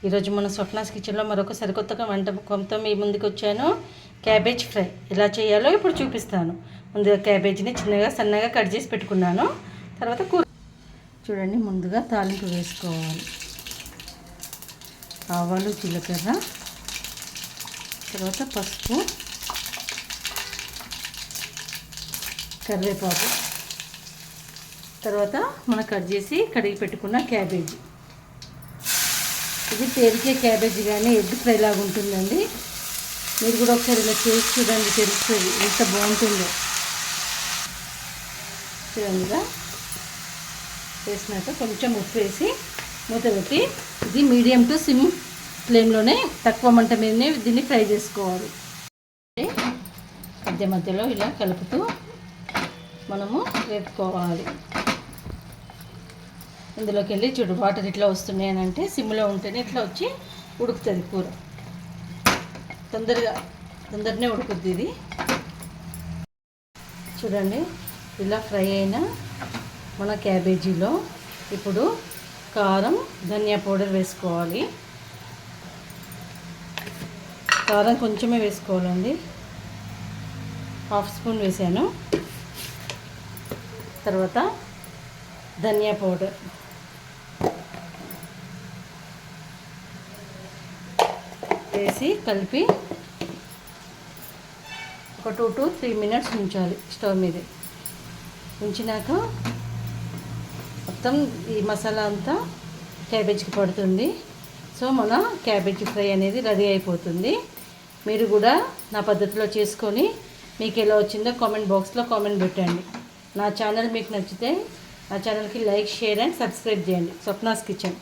ఈరోజు మన స్వప్నాస్ కిచెన్లో మరొక సరికొత్తగా వంటకంతో మీ ముందుకు వచ్చాను. క్యాబేజ్ ఫ్రై ఎలా చేయాలో ఇప్పుడు చూపిస్తాను. ముందుగా క్యాబేజీని చిన్నగా సన్నగా కట్ చేసి పెట్టుకున్నాను. తర్వాత కూర చూడండి. ముందుగా తాలింపు వేసుకోవాలి. ఆవాలు, జీలకర్ర, తర్వాత పసుపు, కరివేపాకు, తర్వాత మనం కట్ చేసి కడిగి పెట్టుకున్న క్యాబేజీ. ఇది పేరుకే క్యాబేజీ కానీ ఎగ్ ఫ్రై లాగా ఉంటుందండి. మీరు కూడా ఒకసారి ఇలా చేసి చూడండి, తెలుస్తుంది ఎంత బాగుంటుందో. చూడండిగా వేసినాక కొంచెం ఉప్పు వేసి మూత పెట్టి ఇది మీడియం టు సిమ్ ఫ్లేమ్లోనే తక్కువ మంట మీదనే దీన్ని ఫ్రై చేసుకోవాలి. మధ్య మధ్యలో ఇలా కలుపుతూ మనము వేపుకోవాలి. ఇందులోకి వెళ్ళి చూడు వాటర్ ఇట్లా వస్తున్నాయి అని అంటే సిమ్లో ఉంటేనే ఇట్లా వచ్చి ఉడుకుతుంది కూర. తొందరనే ఉడుకుద్ది ఇది. చూడండి ఇలా ఫ్రై అయిన మన క్యాబేజీలో ఇప్పుడు కారం, ధనియా పౌడర్ వేసుకోవాలి. కారం కొంచెమే వేసుకోవాలండి, 1/2 స్పూన్ వేసాను. తర్వాత ధనియా పౌడర్, వేసి కలిపి ఒక 2 to 3 మినిట్స్ ఉంచాలి స్టవ్ మీద. ఉంచినాక మొత్తం ఈ మసాలా అంతా క్యాబేజీకి పడుతుంది. సో మన క్యాబేజీ ఫ్రై అనేది రెడీ అయిపోతుంది. మీరు కూడా నా పద్ధతిలో చేసుకొని మీకు ఎలా వచ్చిందో కామెంట్ బాక్స్లో కామెంట్ పెట్టండి. నా ఛానల్ మీకు నచ్చితే నా ఛానల్కి లైక్, షేర్ అండ్ సబ్స్క్రైబ్ చేయండి. స్వప్నాస్ కిచెన్.